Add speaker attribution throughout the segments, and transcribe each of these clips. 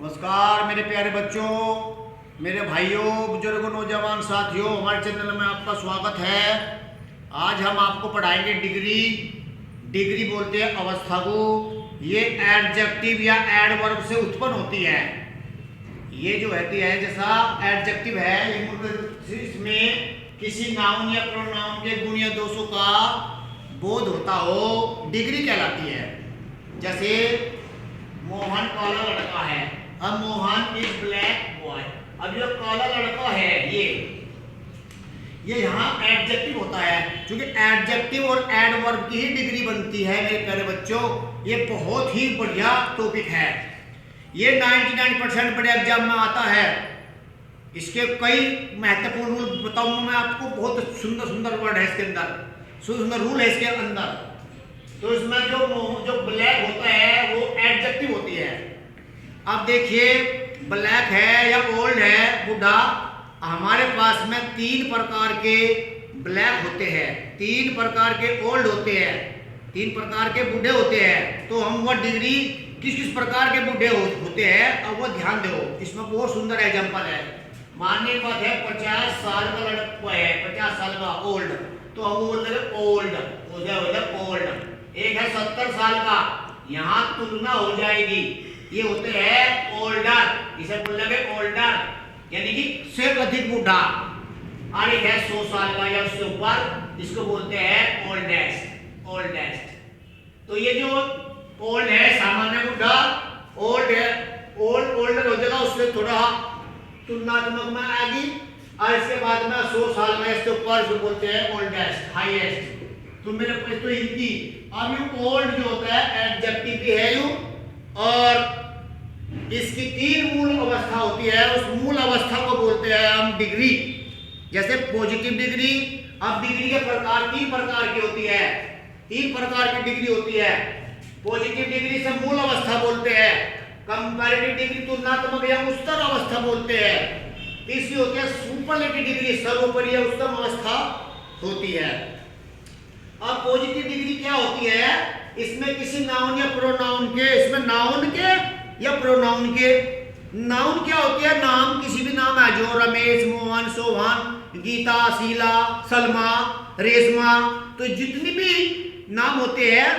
Speaker 1: नमस्कार मेरे प्यारे बच्चों, मेरे भाइयों, बुजुर्गों, नौजवान साथियों, हमारे चैनल में आपका स्वागत है। आज हम आपको पढ़ाएंगे डिग्री। डिग्री बोलते हैं अवस्था को। ये एडजेक्टिव या एडवर्ब से उत्पन्न होती है। ये जो होती है जैसा एडजेक्टिव है, ये इसमें किसी नाउन या प्रोनाउन के गुण या दोषों का बोध होता हो, डिग्री कहलाती है। जैसे मोहन काला लड़का है। अब मोहन इज ब्लैक बॉय। अब जो काला लड़का है ये यहाँ एडजेक्टिव होता है, क्योंकि एडजेक्टिव और एडवर्ब की ही डिग्री बनती है। मेरे प्यारे बच्चों, ये बहुत ही बढ़िया टॉपिक है। ये 99% बड़े एग्जाम में आता है। इसके कई महत्वपूर्ण रूल बताऊंगा मैं आपको। बहुत सुंदर सुंदर वर्ड है इसके अंदर, सुंदर रूल है इसके अंदर। तो इसमें जो ब्लैक होता है वो एडजेक्टिव होती है। अब देखिए, ब्लैक है या ओल्ड है, बूढ़ा। हमारे पास में 3 प्रकार के ब्लैक होते हैं, 3 प्रकार के ओल्ड होते हैं, 3 प्रकार के बूढ़े होते हैं। तो हम वो डिग्री किस किस प्रकार के बूढ़े होते हैं, अब वो ध्यान दो। इसमें बहुत सुंदर एग्जाम्पल है। मानने की बात है 50 साल का लड़का है, 50 साल का ओल्ड, तो हम बोल रहे ओल्ड हो जाए ओल्ड। एक है 70 साल का, यहाँ तुलना हो जाएगी, ये होते हैं ओल्डर, इसे बोल लगे ओल्डर, यानी कि से अधिक बूढ़ा। और एक है 100 साल का या उससे ऊपर, इसको बोलते हैं ओल्डेस्ट, ओल्डेस्ट। तो ये जो ओल्ड है, सामान्य बूढ़ा, ओल्ड है, ओल्डर हो जाएगा, उससे थोड़ा तुलनात्मक में आएगी। और इसके बाद में 100 साल में इसके ऊपर इसको बोलते हैं ओल्डेस्ट, हाईएस्ट। तो मेरे पास तो हिंदी। अब ये ओल्ड जो होता है एडजेक्टिव भी है यू, और इसकी 3 मूल अवस्था होती है। उस मूल अवस्था को बोलते हैं हम डिग्री। जैसे पॉजिटिव डिग्री। अब डिग्री के प्रकार 3 प्रकार की होती है, 3 प्रकार की डिग्री होती है। पॉजिटिव डिग्री से मूल अवस्था बोलते हैं। कंपैरेटिव डिग्री तुलनात्मक या उच्चतर अवस्था बोलते हैं। तीसरी होती है सुपरलेटिव डिग्री, सर्वोपरि या उच्चतम अवस्था होती है। अब पॉजिटिव डिग्री क्या होती है? इसमें किसी नाउन या प्रोनाउन के, इसमें नाउन के या प्रोनाउन के, नाउन क्या होती है? नाम किसी भी नाम है, जो रमेश, मोहन, सोहन, गीता, शीला, सलमा, रेशमा, तो जितनी भी नाम होते हैं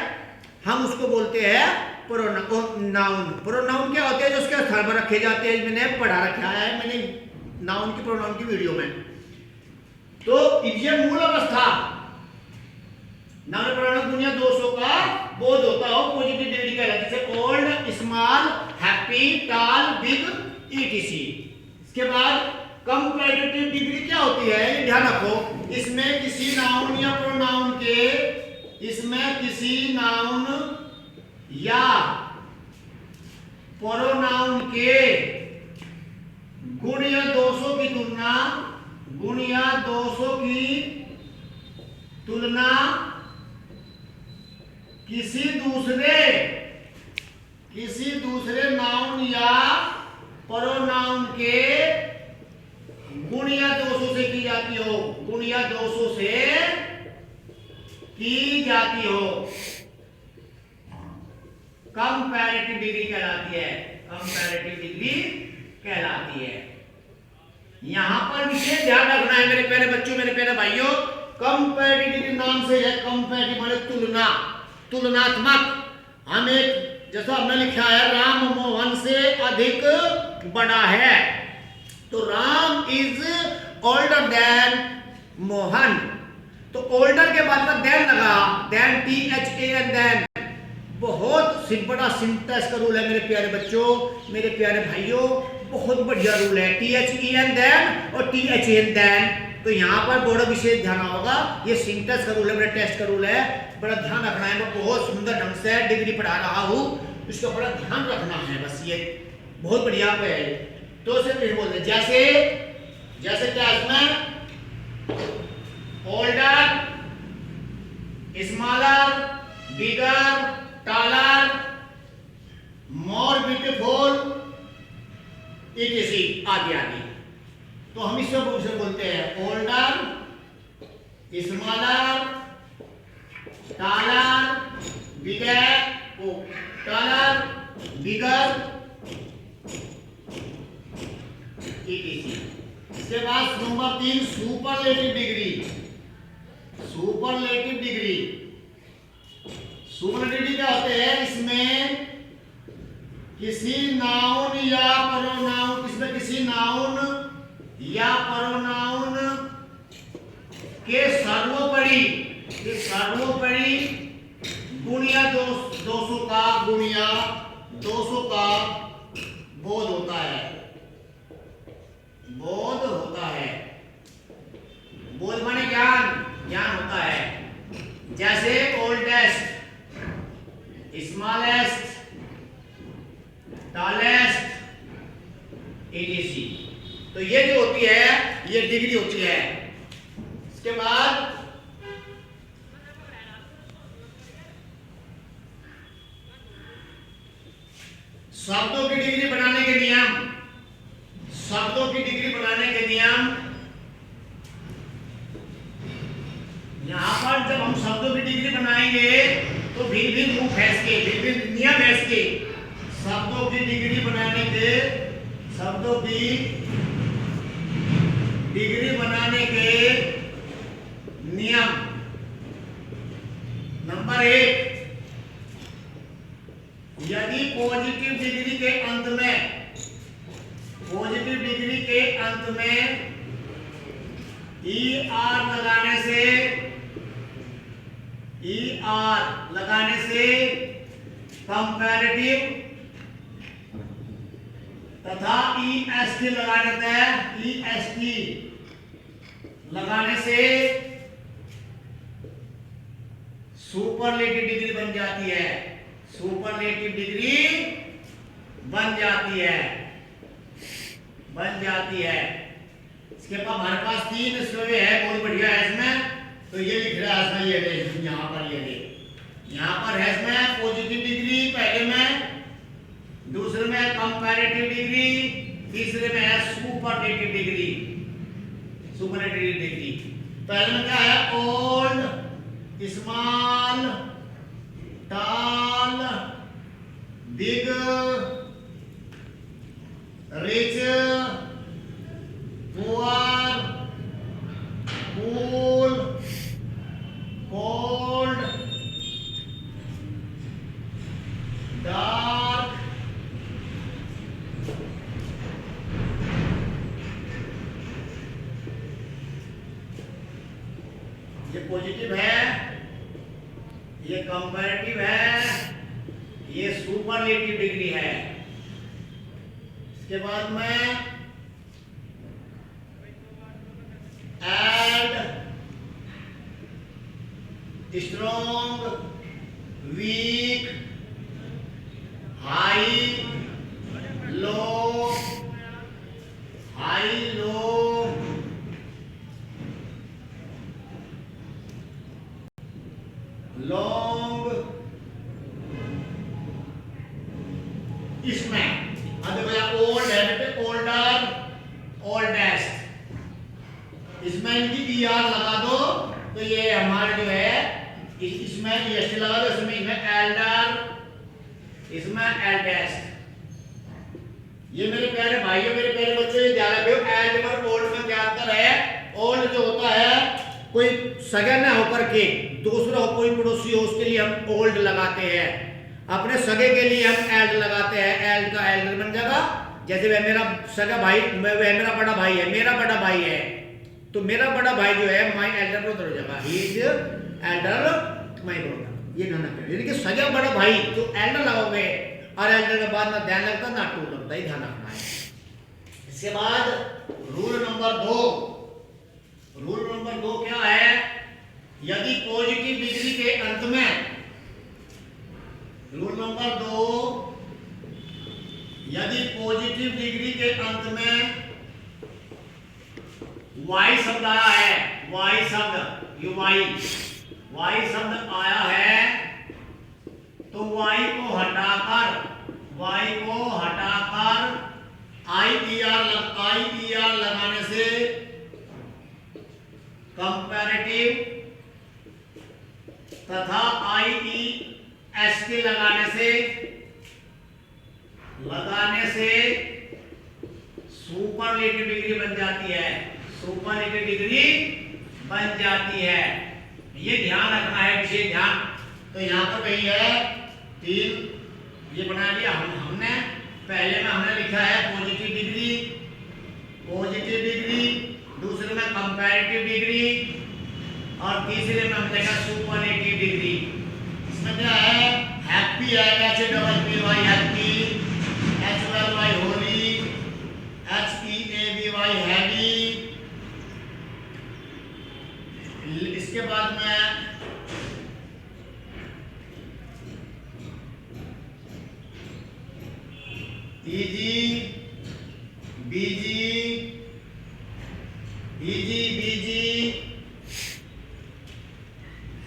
Speaker 1: हम उसको बोलते हैं प्रोनाउन। प्रोनाउन क्या होते हैं? जो उसके स्थान पर रखे जाते हैं। मैंने पढ़ा रखा है, मैंने नाउन की प्रोनाउन की वीडियो में। तो ये मूल अवस्था नाउन प्रोनाउन दुनिया दोषों का बोध होता हो, पॉजिटिव डिग्री कहलाती है। जैसे old, small, happy, tall, big, etc. इसके बाद कंपैरेटिव डिग्री क्या होती है? ये ध्यान रखो। इसमें किसी नाउन या प्रोनाउन के, इसमें किसी नाउन या प्रोनाउन के गुण या दोषों की तुलना, गुण या दोषों की तुलना किसी दूसरे नाउन या प्रोनाउन के गुण या दोषों से की जाती हो, गुण या दोषों से की जाती हो, कंपैरेटिव डिग्री कहलाती है। कंपैरेटिव डिग्री कहलाती है। यहां पर विशेष ध्यान रखना है मेरे प्यारे बच्चों, मेरे प्यारे भाइयों। कंपैरेटिव नाम से है, कंपैरेटिव माने तुलना, तुलनात्मक। हम एक, जैसा हमने लिखा है, राम मोहन से अधिक बड़ा है, तो Ram is older than Mohan. तो ओल्डर के बाद में देन लगा, देन, THAN, देन। बहुत बड़ा सिंटैक्स का रूल है मेरे प्यारे बच्चों, मेरे प्यारे भाइयों, बहुत बढ़िया रूल है। THEN देन और THAN देन। तो यहाँ पर बड़ा विशेष ध्यान होगा। ये सिंटैक्स का रूल है, मेरा टेस्ट का रूल है, बड़ा ध्यान रखना है। मैं बहुत सुंदर ढंग से डिग्री पढ़ा रहा हूँ, इसका बड़ा ध्यान रखना है। बस ये बहुत बढ़िया है। तो सिर्फ बोलते जैसे क्या इसमें ओल्डर, स्मॉलर, बिगर, टॉलर, मोर ब्यूटीफुल, इटीसी, आदि आदि। तो हम इस सब से बोलते हैं ओल्डर, स्मॉलर, टॉलर, बिगर, टॉलर, बिगर, इसके बाद number 3 superlative degree. Superlative degree, superlative degree क्या होते हैं? इसमें किसी नाउन या प्रोनाउन, इसमें किसी नाउन या प्रोनाउन के सर्वोपरि गुणिया 200 का बोध होता है। बोध होता है, बोध माने ज्ञान होता है। जैसे ओल्डेस्ट, स्मॉलेस्ट, टॉलेस्ट, etc। तो ये जो होती है ये डिग्री होती है। इसके बाद शब्दों की डिग्री बनाने के नियम। शब्दों की डिग्री बनाने के नियम, यहां पर जब हम शब्दों की डिग्री बनाएंगे तो भिन्न रूप है इसके, भिन्न नियम है इसके। शब्दों की डिग्री बनाने के, शब्दों की डिग्री बनाने के नियम। नंबर 1, यदि पॉजिटिव डिग्री के अंत में, पॉजिटिव डिग्री के अंत में ER लगाने से कंपैरेटिव तथा EST लगाने से सुपरलेटिव डिग्री बन जाती है। सुपरलेटिव डिग्री बन जाती है। इसके बाद हमारे पास 3 स्लोवे है, बहुत बढ़िया है इसमें। तो ये लिख रहा है इसमें, ये यहाँ पर यहाँ पर है इसमें पॉजिटिव डिग्री पहले में, दूसरे में कंपैरेटिव डिग्री, तीसरे में है सुपरलेटिव डिग्री। सुपरलेटिव डिग्री पहले में क्या है? Old, small, tall, big, rich, poor, cool, cold, dark, ये पॉजिटिव है, ये कंपैरेटिव है, ये सुपरलेटिव डिग्री है। इसके बाद में एड, स्ट्रॉन्ग, वीक, हाई, लो, लॉन्ग। इसमें ओल्ड है, ओल्डर, ओल्डेस्ट, इसमें इनकी ER लगा दो तो ये हमारे जो है इसमें EST लगा दो, इसमें एल्डर, इसमें एल्डेस्ट। ये मेरे प्यारे भाइयों, मेरे प्यारे बच्चों, ये ध्यान रखियो, एल्ड और ओल्ड में क्या अंतर है? ओल्ड जो होता है कोई सगा ना होकर के दूसरा हो, कोई पड़ोसी हो, उसके लिए हम ओल्ड लगाते हैं। अपने सगे के लिए हम एल्ड लगाते हैं, एल्ड का एल्डर बन जाएगा। जैसे वह मेरा सगा भाई, वह मेरा बड़ा भाई है, मेरा बड़ा भाई है, तो मेरा बड़ा भाई जो है माय एल्डर ब्रदर हो जाएगा, he is Elder my brother. ये गाना है, यानी कि सगा बड़ा भाई तो एल्डर लगाओगे, और एल्डर के बाद ना ध्यान लगता ना टू लगता, ही ध्यान रखना है। इसके बाद रूल नंबर 2, रूल नंबर 2 क्या है? यदि पॉजिटिव डिग्री के अंत में, रूल नंबर 2, यदि पॉजिटिव डिग्री के अंत में वाई शब्द आया है, वाई शब्द, ये वाई शब्द आया है, तो वाई को हटाकर IER लगाने से कंपैरेटिव तथा IEST लगाने से सुपरलेटिव डिग्री बन जाती है, सुपरलेटिव डिग्री बन जाती है। ये ध्यान रखना है, विशेष ध्यान। तो यहाँ पर कहीं है 3 ये बना लिया हमने। पहले में हमने लिखा है पॉजिटिव डिग्री, पॉजिटिव डिग्री, दूसरे में कंपैरेटिव डिग्री और तीसरे में हमने लिखा सुपरलेटिव डिग्री। इसमें क्या है, हैप्पी है, HAPPY happy, HOLY Holi, HEAVY heavy. इसके बाद में EG BG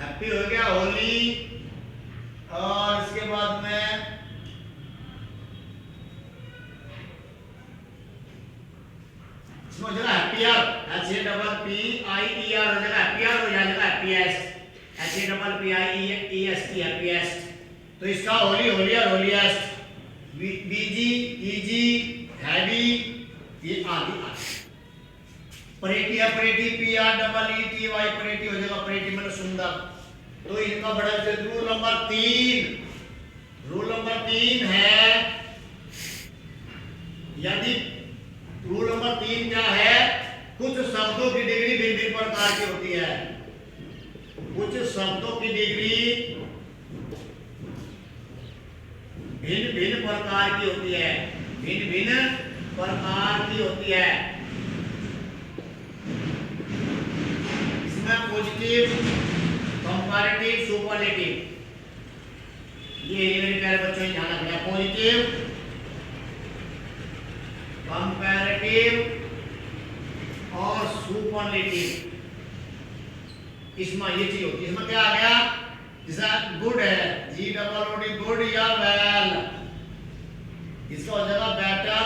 Speaker 1: हैप्पी हो गया, होली। और इसके बाद में इसमें हो जाएगा हैप्पियर, HAPPIER हो जाएगा, हैप्पियर हो जाएगा, हैप्पीएस्ट, HAPPIEST हैप्पीएस्ट। तो इसका Holi, holier, holiest. BG EG heavy, ये आदि परेटी है, परेटी PREETY परेटी हो जाएगा, परेटी मतलब सुंदर। तो इनका बड़ा रूल नंबर 3, रूल नंबर 3 है, यदि रूल नंबर 3 क्या है, कुछ शब्दों की डिग्री भिन्न भिन्न प्रकार की होती है, कुछ शब्दों की डिग्री भिन्न भिन्न प्रकार की होती है, भिन्न भिन्न प्रकार की होती है। इसमें पॉजिटिव, कंपैरेटिव, सुपरलेटिव, ये मेरे प्यारे बच्चों ध्यान रखना है। पॉजिटिव, कंपैरेटिव और सुपरलेटिव, इसमें ये चीज होती है। इसमें क्या आ गया, जैसा गुड है, GOOD गुड या वेल, इसका हो जाएगा बेटर,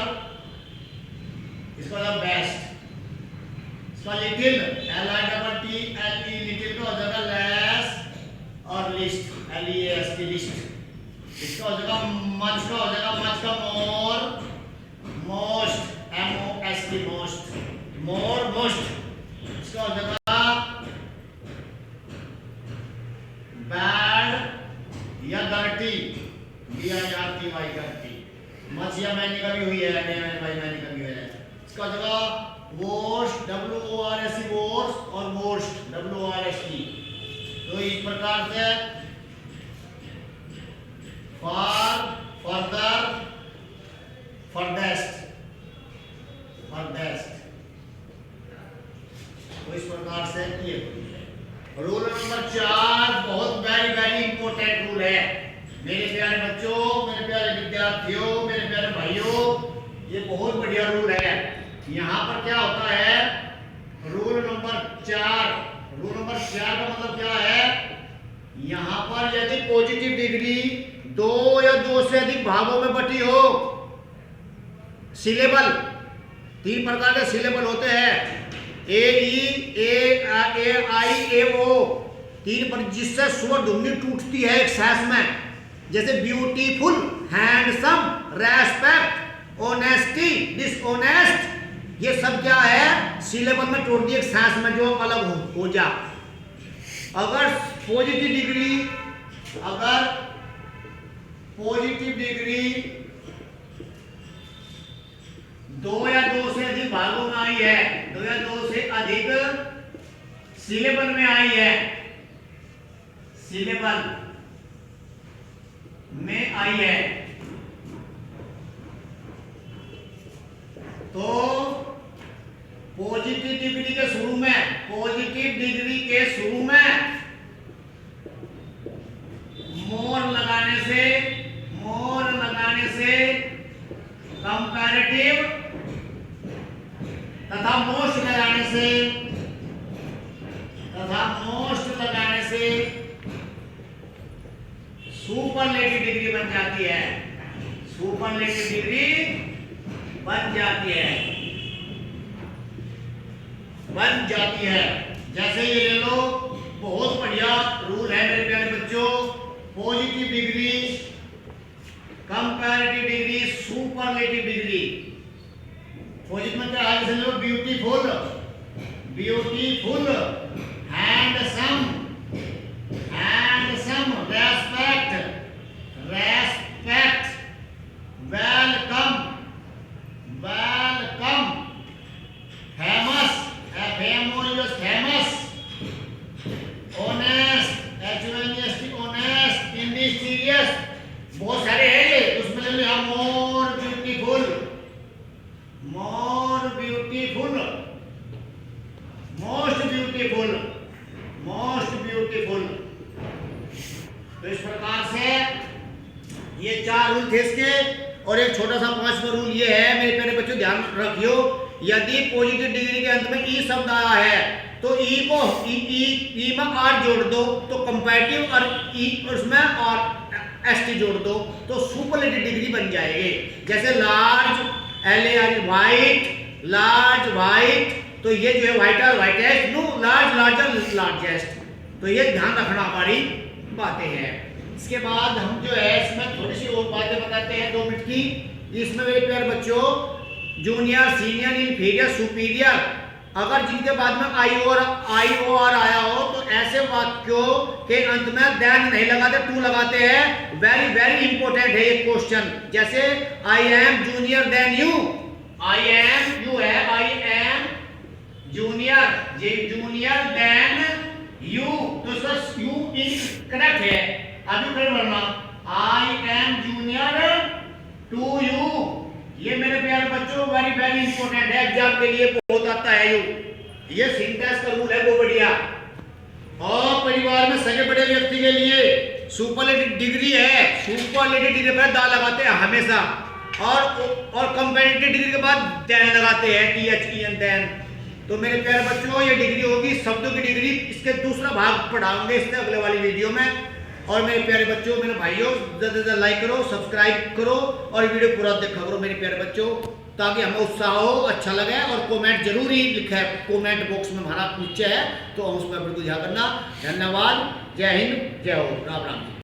Speaker 1: इसका हो जाएगा बेस्ट। इसका लिटिल, LITTLE लिटिल का हो जाएगा लेस और लिस्ट, LEAST लिस्ट। इसका हो जाएगा मच का हो जाएगा, मच का more, most, MOST most, more most. इसका हो जाएगा बैड या डर्टी, DIRTY डर्टी। मच या मैनी का भी हुई है, मैनी का भी है। इसका जगह वोस्ट, WORST वोस्ट और वोस्ट, WORST। तो इस प्रकार से फार, फर्दर, फर्देस्ट, फर्देस्ट, तो इस प्रकार से ये रूल नंबर 4 बहुत वेरी इंपॉर्टेंट रूल है मेरे प्यारे बच्चों, मेरे प्यारे विद्यार्थियों, मेरे प्यारे भाइयों। ये बहुत बढ़िया रूल है। यहाँ पर क्या होता है, रूल नंबर 4, रूल नंबर 4 का मतलब क्या है, यहाँ पर यदि पॉजिटिव डिग्री 2 या 2 से अधिक भागों में बटी हो, सिलेबल, 3 प्रकार के सिलेबल होते हैं, AEAIAO, 3 पर जिससे स्वर ध्वनि टूटती है एक सांस में, जैसे beautiful, handsome, respect, honesty, dishonest, ये सब क्या है, सिलेबल में टूटती है एक सांस में, जो अलग हो जा। अगर पॉजिटिव डिग्री, अगर पॉजिटिव डिग्री 2 या 2 से अधिक भागों में आई है, 2 या 2 से अधिक सिलेबल में आई है, सिलेबल में आई है, तो पॉजिटिव डिग्री के शुरू में, पॉजिटिव डिग्री के शुरू में मोर लगाने से कंपैरेटिव तथा मोस्ट लगाने से सुपरलेटिव डिग्री बन जाती है, सुपरलेटिव डिग्री बन जाती है। जैसे ये ले लो, बहुत बढ़िया रूल है मेरे प्यारे बच्चों, positive degree, comparative degree, superlative degree. Opposite में क्या है? जैसे लो beautiful, beautiful, handsome, handsome, respect, respect, welcome, welcome, famous, famous, famous, honest, HONEST, honest, industrious, बहुत सारे हैं ये, उसमें ले लिया more beautiful, more beautiful, most beautiful, most beautiful. तो इस प्रकार से ये 4 रूल थे इसके, और एक छोटा सा 5वां रूल ये है मेरे प्यारे बच्चों, ध्यान रखियो, यदि पॉजिटिव डिग्री के अंत में ई शब्द आया है तो ई को ई में आर जोड़ दो तो कंपैरेटिव, और ई उसमें और एसटी जोड़ दो तो सुपरलेटिव डिग्री बन जाएगी। जैसे large, LAR, white, large, white, तो ये जो है whiter, whitest, no large, larger, largest. तो ये ध्यान रखना हमारी बातें हैं। इसके बाद हम जो है इसमें थोड़ी सी और बातें बताते हैं 2 मिनट की। इसमें मेरे प्यारे बच्चों जूनियर, सीनियर, इंफीरियर, सुपीरियर, अगर जिनके बाद में IOR आया हो तो ऐसे वाक्यों के अंत में देन नहीं लगाते, टू लगाते हैं। वेरी वेरी इंपॉर्टेंट है ये क्वेश्चन। जैसे I am junior than you, I am, you है, I am junior, junior than you, तो इसका यू करेक्ट है। अभी फिर बोलना I am junior to you. ये मेरे प्यारे बच्चों वेरी वेरी इंपॉर्टेंट है, एग्जाम के लिए बहुत आता है यू। ये सिंटैक्स का रूल है वो बढ़िया। और परिवार में सगे बड़े व्यक्ति के लिए सुपरलेटिव डिग्री है, सुपरलेटिव डिग्री पर दा लगाते हैं हमेशा, और कंपैरेटिव डिग्री के बाद देन लगाते हैं, THEN देन। तो मेरे प्यारे बच्चों ये डिग्री होगी शब्दों की डिग्री, इसके दूसरा भाग पढ़ाऊंगे इससे अगले वाली वीडियो में। और मेरे प्यारे बच्चों, मेरे भाइयों, ज़्यादा से ज़्यादा लाइक करो, सब्सक्राइब करो और वीडियो पूरा देखा करो मेरे प्यारे बच्चों, ताकि हमें उत्साह हो, अच्छा लगे। और कमेंट जरूर ही लिखा है, कमेंट बॉक्स में हमारा नीचे है, तो हम उसमें बिल्कुल ध्यान करना। धन्यवाद, जय हिंद, जय हो, राम राम।